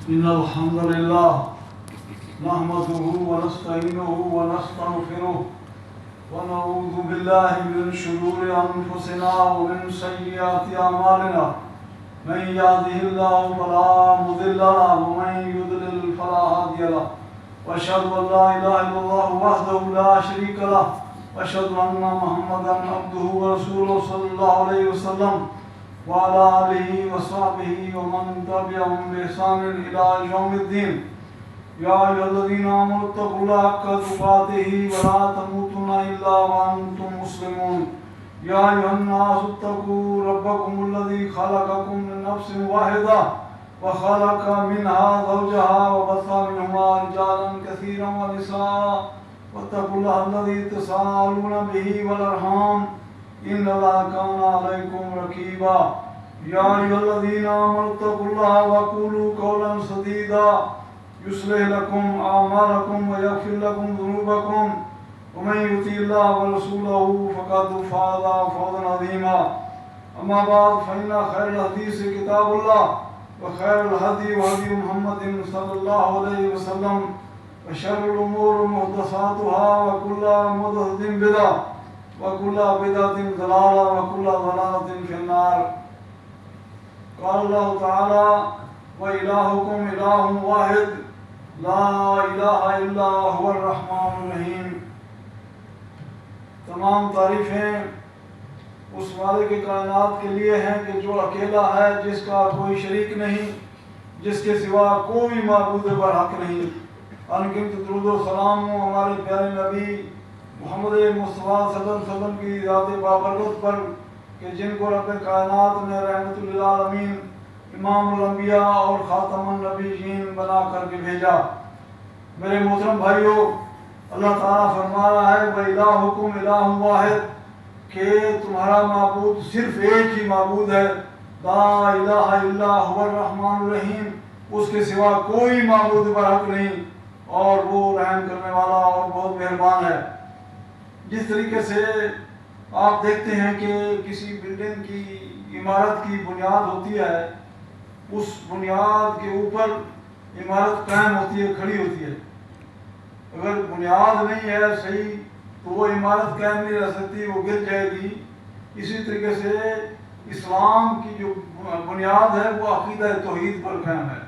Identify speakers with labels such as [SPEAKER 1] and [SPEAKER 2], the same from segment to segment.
[SPEAKER 1] إن الحمد لله نحمده ونستعينه ونستغفره ونعوذ بالله من شرور أنفسنا ومن سيئات أعمالنا من يهده الله فلا مضل له ومن يضلل فلا هادي له وأشهد أن لا إله إلا الله وحده لا شريك له وأشهد أن محمدا عبده ورسوله صلى الله عليه وسلم وعلى آله وصحبه ومن تبعهم بإحسان إلى يوم الدين. يا أيها الذين آمنوا اتقوا الله حق تقاته ولا تموتن إلا وأنتم مسلمون. يا أيها الناس اتقوا ربكم الذي خلقكم من نفس واحدة وخلق منها زوجها وبث منهما رجالا كثيرا ونساء واتقوا الله الذي تساءلون به والأرحام إن الله كان عليكم رقيبا. يا أيها الذين آمنوا اتقوا الله وقولوا قولا سديدا يصلح لكم أعمالكم ويغفر لكم ذنوبكم ومن يطع الله ورسوله فقد فاز فوزا عظيما. أما بعد فإن خير الحديث كتاب الله وخير الهدي هدي محمد صلى الله عليه وسلم وشر الأمور محدثاتها وكل محدثة بدعة وكل بدعة ضلالة وكل ضلالة في النار. قال الله تعالى وإلهكم إله واحد لا الہ الا هو الرحمن الرحیم. تمام تعریفیں اس مالک کائنات کے لیے ہیں کہ جو اکیلا ہے، جس کا کوئی شریک نہیں، جس کے سوا کوئی معبود برحق نہیں. انگنت درود و سلام ہمارے پیارے نبی محمد مصطفیٰ صلی اللہ علیہ وسلم کی ذات بابرکت پر کہ جن کو رب کائنات نے رحمت للعالمین امام الانبیاء اور خاتم النبیین بنا کر کے بھیجا. میرے محترم بھائیو، اللہ تعالیٰ فرما رہا ہے وَإِلَٰهُكُمْ إِلَٰهٌ وَاحِدٌ کہ تمہارا معبود صرف ایک ہی معبود ہے. لا الہ الا هو الرحمن الرحیم، اس کے سوا کوئی معبود برحق نہیں اور وہ رحم کرنے والا اور بہت مہربان ہے. جس طریقے سے آپ دیکھتے ہیں کہ کسی بلڈنگ کی عمارت کی بنیاد ہوتی ہے، اس بنیاد کے اوپر عمارت قائم ہوتی ہے، کھڑی ہوتی ہے. اگر بنیاد نہیں ہے صحیح تو وہ عمارت قائم نہیں رہ سکتی، وہ گر جائے گی. اسی طریقے سے اسلام کی جو بنیاد ہے وہ عقیدہ توحید پر قائم ہے.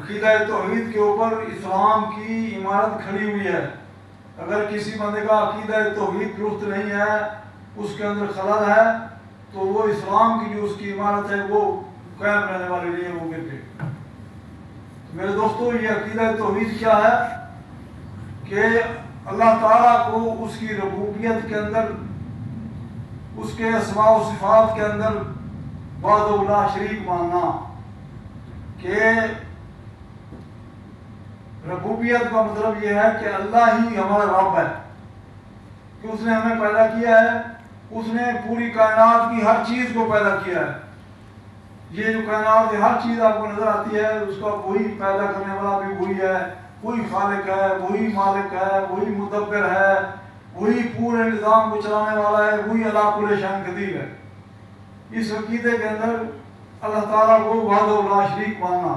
[SPEAKER 1] عقیدہ توحید کے اوپر اسلام کی عمارت کھڑی ہوئی ہے. اگر کسی بندے کا عقیدہ توحید درست نہیں ہے، اس کے اندر خلل ہے، تو وہ اسلام کی جو اس کی عمارت ہے وہ قائم رہنے والے لیے وہ گر گئے. میرے دوستو، یہ عقیدہ توحید کیا ہے کہ اللہ تعالیٰ کو اس کی ربوبیت کے اندر، اس کے اسماء و صفات کے اندر وحدہ لا شریک ماننا. کہ ربوبیت کا مطلب یہ ہے کہ اللہ ہی ہمارا رب ہے، کہ اس نے ہمیں پیدا کیا ہے، اس نے پوری کائنات کی ہر چیز کو پیدا کیا ہے. یہ جو کائنات کی ہر چیز آپ کو نظر آتی ہے اس کا وہی پیدا کرنے والا بھی وہی ہے، وہی خالق ہے، وہی مالک ہے، وہی مدبر ہے، وہی پورے نظام کو چلانے والا ہے، وہی علی کل شیء قدیر ہے. اس عقیدے کے اندر اللہ تعالیٰ کو وحدہ لا شریک ماننا.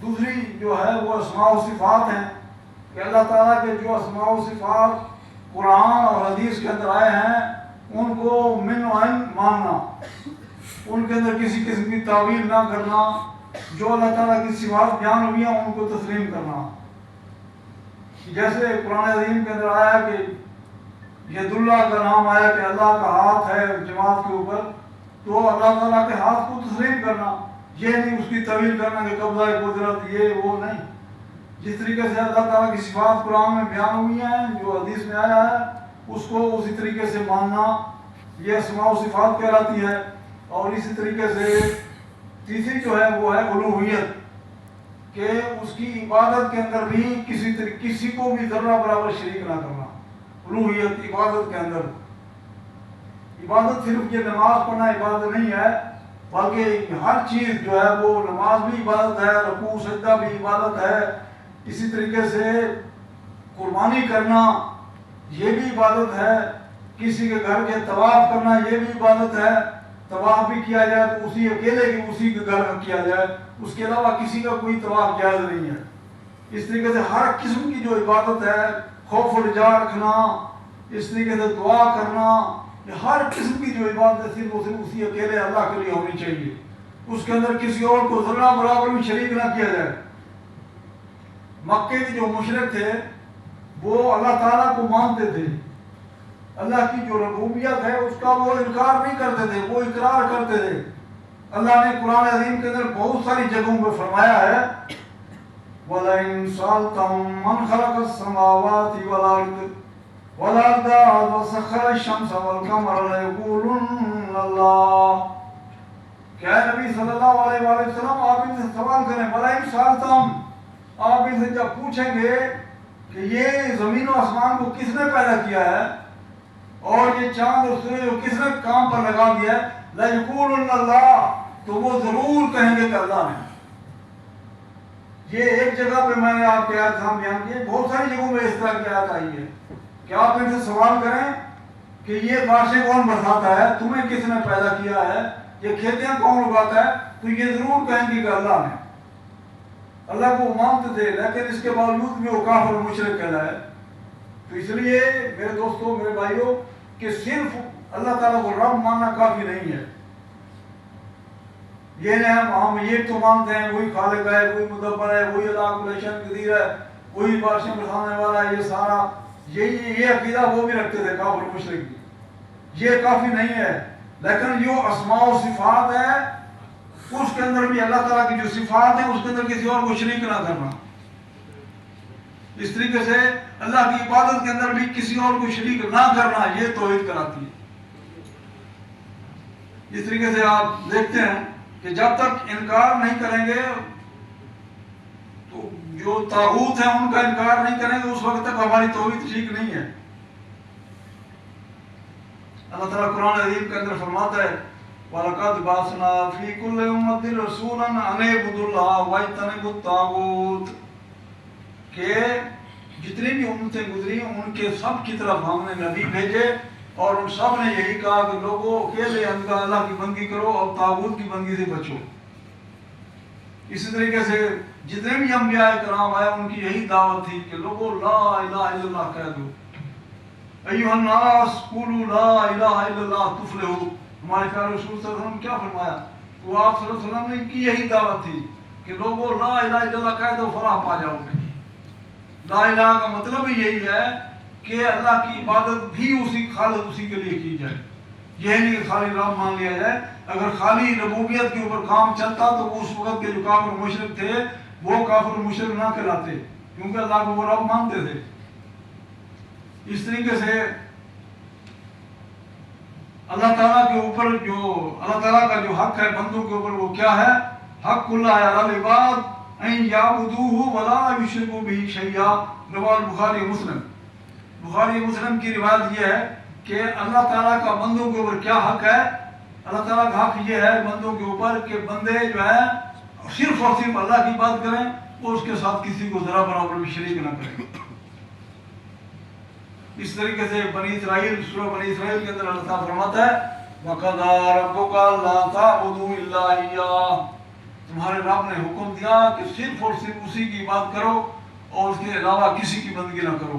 [SPEAKER 1] دوسری جو ہے وہ اسماء و صفات ہیں کہ اللہ تعالیٰ کے جو اسماء و صفات قرآن اور حدیث کے اندر آئے ہیں ان کو من و عین ماننا، ان کے اندر کسی قسم کی تعویل نہ کرنا. جو اللہ تعالیٰ کی صفات بیان ہوئی ہیں ان کو تسلیم کرنا. جیسے قرآن عظیم کے اندر آیا کہ ید اللہ کا نام آیا کہ اللہ کا ہاتھ ہے جماعت کے اوپر، تو اللہ تعالیٰ کے ہاتھ کو تسلیم کرنا، یہ نہیں اس کی تعویل کرنا کہ قبضہ قدرت یہ وہ نہیں. جس طریقے سے اللہ تعالیٰ کی صفات قرآن میں بیان ہوئی ہیں، جو حدیث میں آیا ہے، اس کو اسی طریقے سے ماننا، یہ اسماء و صفات کہلاتی ہے. اور اسی طریقے سے تیسری جو ہے وہ ہے الوہیت، کہ اس کی عبادت کے اندر بھی کسی کو بھی ذرہ برابر شریک نہ کرنا. الوہیت عبادت کے اندر، عبادت صرف یہ نماز پڑھنا عبادت نہیں ہے، بلکہ ہر چیز جو ہے وہ نماز بھی عبادت ہے، رکوع سجدہ بھی عبادت ہے. اسی طریقے سے قربانی کرنا یہ بھی عبادت ہے، کسی کے گھر کے طواف کرنا یہ بھی عبادت ہے. طواف بھی کیا جائے تو اسی اکیلے کی اسی کے گھر میں کیا جائے، اس کے علاوہ کسی کا کوئی طواف جائز نہیں ہے۔ اس طریقے سے ہر قسم کی جو عبادت ہے، خوف و رجا رکھنا، اس طریقے سے دعا کرنا، یہ ہر قسم کی جو عبادت ہے صرف اسی اکیلے اللہ کے لیے ہونی چاہیے، اس کے اندر کسی اور کو ذرہ برابر بھی شریک نہ کیا جائے۔ مکے کے جو مشرک تھے وہ اللہ تعالیٰ کو مانتے تھے، اللہ کی جو ربوبیت ہے اس کا وہ انکار نہیں کرتے تھے، وہ اقرار کرتے تھے۔ اللہ نے قرآن عظیم کے اندر بہت ساری جگہوں پہ فرمایا ہے وَلَئِن سَأَلْتَهُم مَّنْ خَلَقَ السَّمَاوَاتِ وَالْأَرْضَ وَسَخَّرَ الشَّمْسَ وَالْقَمَرَ لَيَقُولُنَّ اللَّهُ کہ اے نبی صلی اللہ علیہ وآلہ وسلم آپ ان سے سوال کریں، وَلَئِن سَأَلْتَهُم، آپ ان سے جب پوچھیں گے کہ یہ زمین و آسمان کو کس نے پیدا کیا ہے اور یہ چاند اور سورج کو کس نے کام پر لگا دیا ہے، لَيَقُولُنَّ اللَّهُ، تو وہ ضرور کہیں گے کہ اللہ نے۔ یہ ایک جگہ پہ میں نے آپ کے آیت بیان کیے، بہت ساری جگہوں میں اس طرح کی آیت آئی ہے کہ آپ ان سے سوال کریں کہ یہ بارشیں کون برساتا ہے، تمہیں کس نے پیدا کیا ہے، یہ کھیتیاں کون اگاتا ہے، تو یہ ضرور کہیں گے کہ اللہ نے۔ اللہ کو مانتے تھے لیکن اس کے باوجود بھی وہ کافر اور مشرک کہلائے۔ تو اس لیے میرے دوستوں، میرے بھائیوں، کہ صرف اللہ تعالیٰ کو رب ماننا کافی نہیں ہے۔ یہ نہیں ہم یہ تو مانتے ہیں وہی خالق ہے، وہی مدبر ہے، وہی اللہ کل شیء قدیر ہے، وہی بارشیں برسانے والا ہے، یہ سارا یہ عقیدہ وہ بھی رکھتے تھے کافر و مشرک بھی۔ یہ کافی نہیں ہے، لیکن جو اسماء و صفات ہے اس کے اندر بھی اللہ تعالیٰ کی جو صفات ہیں اس کے اندر کسی اور کو شریک نہ کرنا۔ اس طریقے سے اللہ کی عبادت کے اندر بھی کسی اور کو شریک نہ کرنا، یہ توحید کراتی ہے۔ اس طریقے سے آپ دیکھتے ہیں کہ جب تک انکار نہیں کریں گے تو جو طاغوت ہیں ان کا انکار نہیں کریں گے اس وقت تک ہماری توحید ٹھیک نہیں ہے۔ اللہ تعالیٰ قرآن عظیم کے اندر فرماتا ہے وَلَقَدْ بَعَثْنَا فِي كُلِّ أُمَّةٍ رَسُولًا أَنِ اعْبُدُوا اللَّهَ وَاجْتَنِبُوا الطَّاغُوتَ، کہ جتنی بھی امتیں گزری ان کے سب کی طرف ہم نے نبی بھیجے اور ان سب نے یہی کہا کہ لوگوں اکیلے اللہ کی بندگی کرو اور طاغوت کی بندگی سے بچو۔ اسی طریقے سے جتنے بھی انبیاء کرام آئے ان کی یہی دعوت تھی کہ لوگوں لا الہ الا اللہ کہہ دو، ایھا الناس قولوا لا الہ الا اللہ تفلحوا۔ ہمارے پیارے رسول صلی اللہ علیہ وسلم کیا فرمایا؟ تو آپ صلی اللہ علیہ وسلم نے کی یہی دعوت تھی کہ لوگوں لا الہ الا اللہ کہہ دو فلاح پا جاؤ گے۔ لا الہ کا مطلب ہی یہی ہے کہ اللہ کی عبادت بھی اسی خالص اسی کے لیے کی جائے، یہ نہیں کہ خالی رب مان لیا جائے۔ اگر خالی ربوبیت کے اوپر کام چلتا تو اس وقت کے جو کافر مشرک تھے وہ کافر مشرک نہ کہلاتے، کیونکہ اللہ کو وہ رب مانتے تھے۔ اس طریقے سے اللہ تعالیٰ کے اوپر جو اللہ تعالیٰ کا جو حق ہے بندوں کے اوپر وہ کیا ہے؟ حق اللہ علی العباد ان یعبدوہ ولا یشرکوا بہ شیئا، رواه البخاری مسلم۔ بخاری مسلم کی روایت یہ ہے کہ اللہ تعالیٰ کا بندوں کے اوپر کیا حق ہے؟ اللہ تعالیٰ کا حق یہ ہے بندوں کے اوپر کہ بندے جو ہے صرف اور صرف اللہ کی بات کریں اور اس کے ساتھ کسی کو ذرا برابر بھی شریک نہ کریں۔ اس طریقے سے بنی اسرائیل، سورہ بنی اسرائیل کے اندر اللہ تعالیٰ فرماتا ہے وَقَضَىٰ رَبُّكَ أَلَّا تَعْبُدُوا إِلَّا إِيَّاهُ، تمہارے رب نے حکم دیا کہ صرف اور صرف اسی کی بات کرو اور اس کے علاوہ کسی کی بندگی نہ کرو۔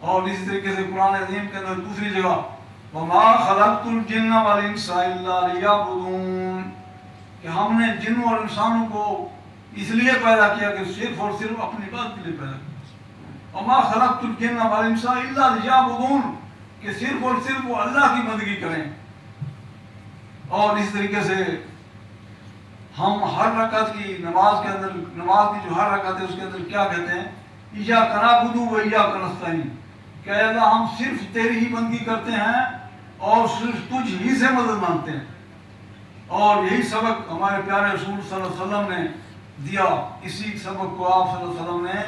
[SPEAKER 1] اور اسی طریقے سے قرآن عظیم کے اندر دوسری جگہ وَمَا خَلَقْتُ الْجِنَّ وَالْإِنسَ إِلَّا لِيَعْبُدُونِ، کہ ہم نے جنوں اور انسانوں کو اس لیے پیدا کیا کہ صرف اور صرف اپنی بات کے لیے پیدا کیا۔ وَمَا خَلَقْتُ الْجِنَّ وَالْإِنسَ إِلَّا لِيَعْبُدُونِ، کہ صرف اور صرف وہ اللہ کی بندگی کریں۔ اور اس طریقے سے ہم ہر رکعت کی نماز کے اندر، نماز کی جو ہر رکعت ہے اس کے اندر کیا کہتے ہیں؟ ایاک نعبد و ایاک نستعین، کہ اے اللہ ہم صرف تیری ہی بندگی کرتے ہیں اور صرف تجھ ہی سے مدد مانگتے ہیں۔ اور یہی سبق ہمارے پیارے رسول صلی اللہ علیہ وسلم نے دیا۔ اسی سبق کو آپ صلی اللہ علیہ وسلم نے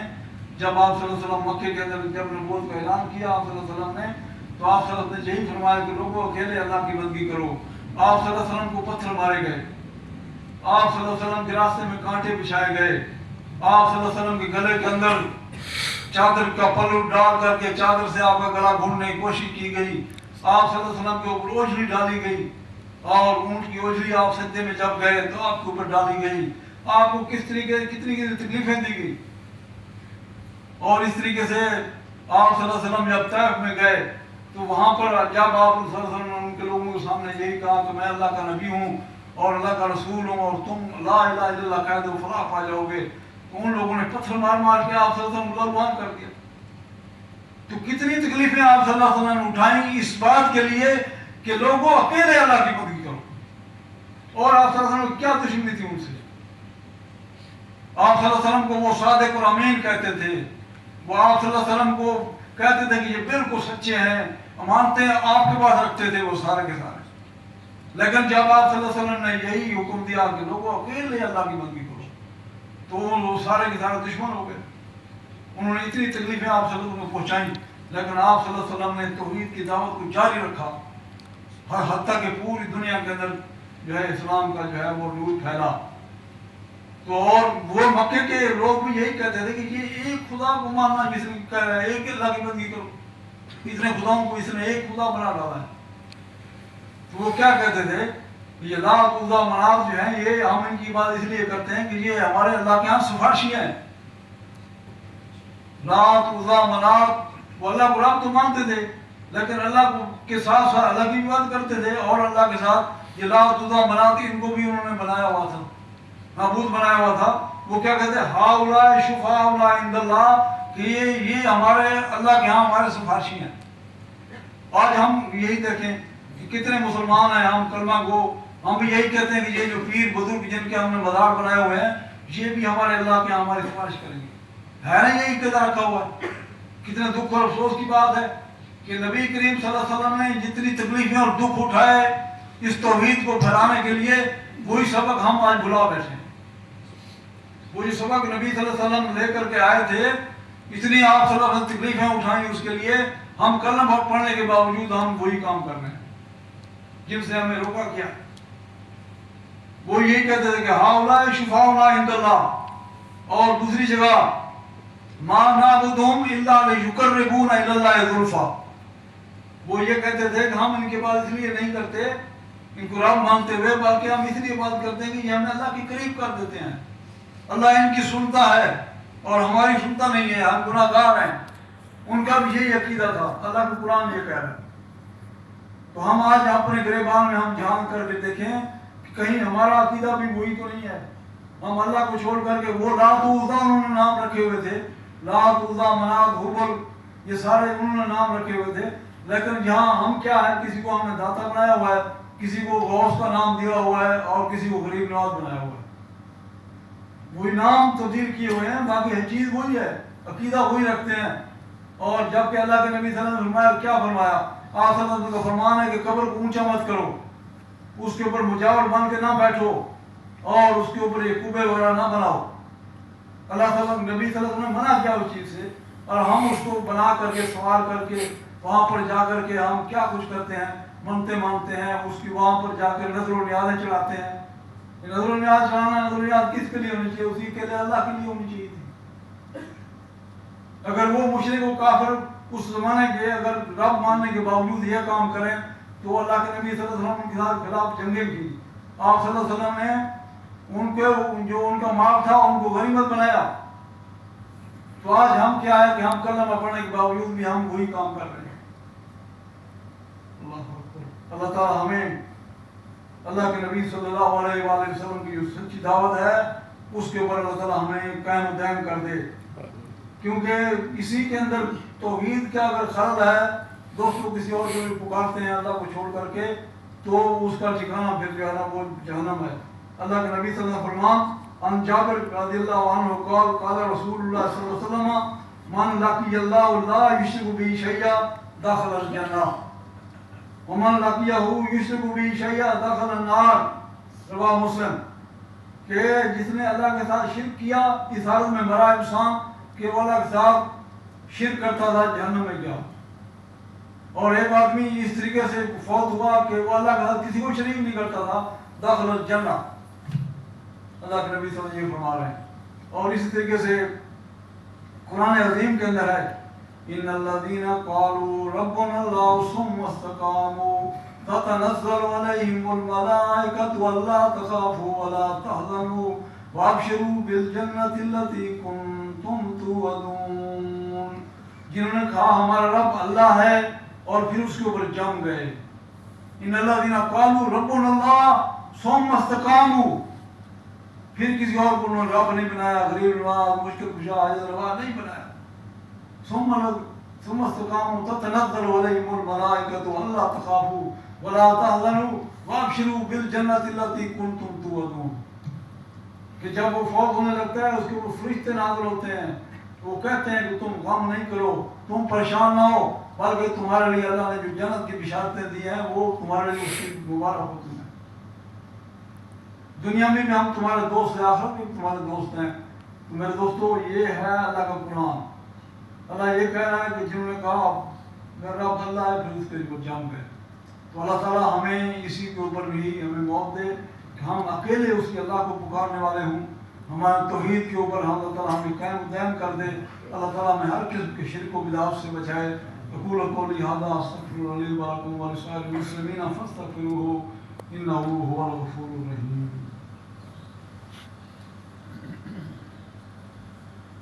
[SPEAKER 1] جب آپ صلی اللہ علیہ وسلم مکے کے اندر جب نبوت کا اعلان کیا آپ صلی اللہ علیہ وسلم نے، تو آپ صلی اللہ علیہ وسلم نے یہی فرمایا کہ لوگوں اکیلے اللہ کی بندگی کرو۔ آپ صلی اللہ علیہ وسلم کو پتھر مارے گئے، آپ صلی اللہ علیہ وسلم کے راستے میں کانٹے بچھائے گئے، آپ صلی اللہ علیہ وسلم کے گلے کے اندر چادر کا پلو ڈال کر کے چادر سے آپ کا گلا گھونڈنے کی کوشش کی گئی، آپ صلی اللہ علیہ وسلم کے اوپر اوجھلی ڈالی گئی، اور اونٹ کی اوجری آپ سجدے میں جب گئے تو آپ کے اوپر ڈالی گئی، آپ کو کس طریقے کتنی تکلیفیں دی گئی. اور اس طریقے سے آپ صلی اللہ علیہ وسلم جب طائف میں گئے تو وہاں پر جب آپ صلی اللہ علیہ وسلم نے ان کے لوگوں کے سامنے یہی کہا کہ میں اللہ کا نبی ہوں اور اللہ کا رسول ہوں اور تم لا الہ الا اللہ کہہ دو فلاح پا جاؤ گے، تو ان لوگوں نے پتھر مار مار کے آپ صلی اللہ علیہ وسلم کو قربان کر دیا. تو کتنی تکلیفیں آپ صلی اللہ علیہ وسلم نے اٹھائیں اس بات کے لیے کہ لوگوں اکیلے اللہ کی بندگی کرو. اور آپ صلی اللہ علیہ وسلم کی کیا دشمنی تھی ان سے؟ آپ صلی اللہ علیہ وسلم کو وہ صادق اور امین کہتے تھے، وہ آپ صلی اللہ علیہ وسلم کو کہتے تھے کہ یہ بالکل سچے ہیں، امانتیں آپ کے پاس رکھتے تھے وہ سارے کے سارے. لیکن جب آپ صلی اللہ علیہ وسلم نے یہی حکم دیا کہ لوگوں اکیلے اللہ کی بندگی کرو تو وہ سارے کے سارے دشمن ہو گئے. انہوں نے اتنی تکلیفیں آپ صلی اللہ علیہ وسلم کو پہنچائیں، لیکن آپ صلی اللہ علیہ وسلم نے توحید کی دعوت کو جاری رکھا، ہر حتیٰ کہ پوری دنیا کے اندر جو ہے اسلام کا جو ہے وہ نور پھیلا. تو اور وہ مکے کے لوگ بھی یہی کہتے تھے کہ یہ ایک خدا کو ماننا جس نے کہہ رہا ہے ایک اللہ کی بندگی کرو، اتنے خداؤں کو اس نے ایک خدا بنا ڈالا ہے. تو وہ کیا کہتے تھے یہ لات عزا منات جو ہیں یہ ہم ان کی بات اس لیے کرتے ہیں کہ یہ ہمارے اللہ کے ہاں سفارشی ہیں. لات عزا منات وہ اللہ کو رب تو مانتے تھے لیکن اللہ کے ساتھ ساتھ اللہ کی بھی بات کرتے تھے، اور اللہ کے ساتھ یہ لات عزا منات ان کو بھی انہوں نے بنایا ہوا تھا، معبود بنایا ہوا تھا. وہ کیا کہتے ہیں ہاؤلائے شفاؤنا عند اللہ، کہ یہ ہمارے اللہ کے ہاں ہمارے سفارشی ہیں. آج ہم یہی دیکھیں کہ کتنے مسلمان ہیں، ہم کلمہ گو، ہم بھی یہی کہتے ہیں کہ یہ جو پیر بزرگ جن کے ہم نے مزار بنائے ہوئے ہیں یہ بھی ہمارے اللہ کے ہاں ہماری سفارش کریں گے. ہے نا یہی قدر رکھا ہوا ہے. کتنے دکھ اور افسوس کی بات ہے کہ نبی کریم صلی اللہ علیہ وسلم نے جتنی تکلیفیں اور دکھ اٹھائے اس توحید کو پھیلانے کے لیے، وہی سبق ہم آج بھلا بیٹھے ہیں. وہ جو سبق نبی صلی اللہ علیہ وسلم لے کر کے آئے تھے، اتنی آپ صلی اللہ علیہ وسلم تکلیفیں اٹھائیں اس کے لیے، ہم کلمہ پڑھنے کے باوجود ہم وہی کام کر رہے ہیں جن سے ہمیں روکا کیا. وہ یہی کہتے تھے کہ ہاؤلائے شفاؤنا عند اللہ، اور دوسری جگہ ما نعبدہم الا لیقربونا الی اللہ زلفی، وہ یہ کہتے تھے کہ ہم ان کے پاس اس لیے نہیں کرتے ان کو رب مانتے ہوئے، بلکہ ہم اس لیے بات کرتے ہیں کہ یہ ہمیں اللہ کے قریب کر دیتے ہیں. اللہ ان کی سنتا ہے اور ہماری سنتا نہیں ہے، ہم گناہ گار ہیں. ان کا بھی یہی عقیدہ تھا، اللہ کا قرآن یہ کہہ رہا ہے. تو ہم آج اپنے گریبان میں ہم جھان کر کے دیکھیں کہ کہیں ہمارا عقیدہ بھی وہی تو نہیں ہے. ہم اللہ کو چھوڑ کر کے وہ لات و عزا انہوں نے نام رکھے ہوئے تھے، لات عزا منات حبل، یہ سارے انہوں نے نام رکھے ہوئے تھے. لیکن جہاں ہم کیا ہے، کسی کو ہم نے داتا بنایا ہوا ہے، کسی کو غوث کا نام دیا ہوا ہے اور کسی کو غریب نواز بنایا ہوا ہے. وہی نام تبدیل کیے ہوئے ہیں، باقی ہر چیز وہی ہے، عقیدہ وہی رکھتے ہیں. اور جب کہ اللہ کے نبی صلی اللہ علیہ وسلم نے فرمایا، کیا فرمایا؟ آپ صلی اللہ علیہ وسلم کا فرمان ہے کہ قبر کو اونچا مت کرو، اس کے اوپر مجاور بن کے نہ بیٹھو اور اس کے اوپر یہ کوبے وغیرہ نہ بناؤ. اللہ صلی اللہ علیہ وسلم نبی صلی اللہ علیہ وسلم نے منع کیا اس چیز سے، اور ہم اس کو بنا کر کے سوار کر کے وہاں پر جا کر کے ہم کیا کچھ کرتے ہیں، منتے مانتے ہیں، اس کی وہاں پر جا کر نظر و نیازیں چڑھاتے ہیں. نظر و نیاز چڑھانا، نظر و نیاز کس کے لیے ہونی چاہیے؟ اسی کے لیے اللہ کے لیے ہونی چاہیے تھی. اگر وہ مشرک و کافر اس زمانے کے اگر رب ماننے کے باوجود یہ کام کریں تو اللہ کے نبی صلی اللہ علیہ وسلم کے ساتھ خلاف جنگیں کی. آپ صلی اللہ علیہ وسلم نے ان کے جو ان کا مال تھا ان کو غنیمت بنایا. تو آج ہم کیا ہے کہ ہم کلمہ پڑھنے کے باوجود بھی ہم وہی کام کر رہے ہیں. اللہ تعالیٰ ہمیں اللہ کے نبی صلی اللہ علیہ وآلہ وسلم کی جو سچی دعوت ہے اس کے اوپر اللہ تعالیٰ ہمیں قائم و دائم کر دے، کیونکہ اسی کے اندر توحید کا اگر خلل ہے، دوستوں کسی اور کو پکارتے ہیں اللہ کو چھوڑ کر کے، تو اس کا ٹھکانہ پھر جو ہے نا وہ جہنم ہے. اللہ کے نبی صلی اللہ علیہ وسلم فرمان عن جابر رضی اللہ عنہ قال قال رسول اللہ صلی اللہ علیہ وسلم من لقی اللہ لا یشرک به شیئا دخل الجنہ ومن لقیہ یشرک به شیئا دخل النار. رواہ مسلم. کہ جس نے اللہ کے ساتھ شرک کیا، اس حالت میں مرا انسان کہ وہ اللہ کے ساتھ شرک کرتا تھا، جہنم میں گیا. اور ایک آدمی اس طریقے سے فوت ہوا کہ وہ اللہ کے ساتھ کسی کو شریک نہیں کرتا تھا، داخل الجنہ. اللہ کے نبی صلی اللہ علیہ وسلم فرما رہے ہیں. اور اسی طریقے سے قرآن عظیم کے اندر ہے ان الذین قالوا ربنا اللہ ثم استقاموا تتنزل عليهم الملائكة ألا تخافوا ولا تحزنوا وابشروا بالجنة التي كنتم توعدون. جنہوں نے کہا ہمارا رب اللہ ہے اور پھر اس کے اوپر جم گئے. ان الذین قالوا ربنا اللہ ثم استقاموا، پھر کسی اور کو انہوں نے رب نہیں بنایا، غریب نواز، مشکل کشا، عاجز روا نہیں بنایا. ثم استقاموا تتنزل عليهم الملائكة ألا تخافوا ولا تحزنوا وابشروا بالجنة التي كنتم توعدون. کہ جب وہ فوت ہونے لگتا ہے اس کے اوپر فرشتے نازل ہوتے ہیں، وہ کہتے ہیں کہ تم غم نہیں کرو، تم پریشان نہ ہو، بلکہ تمہارے لیے اللہ نے جو جنت کی بشارتیں دی ہیں وہ تمہارے لیے اس کی مبارک ہو. تمہیں دنیا میں بھی ہم تمہارے دوست ہیں، آخرت میں بھی تمہارے دوست ہیں. تو میرے دوستو، یہ ہے اللہ کا قرآن. اللہ یہ کہہ رہا ہے کہ جنہوں نے کہا میرا رب اللہ ہے، پھر اس کے اوپر جم گئے. تو اللہ تعالیٰ ہمیں اسی کے اوپر بھی ہمیں موت دے کہ ہم اکیلے اس کے اللہ کو پکارنے والے ہوں. ہمارے توحید کے اوپر اللہ تعالیٰ ہمیں قائم دائم کر دے. اللہ تعالیٰ ہمیں ہر قسم کے شرک و بدعت سے بچائے. اقول قولی ھذا استغفر اللہ لی ولکم ولسائر المسلمین فاستغفروہ انہ ھو الغفور الرحیم.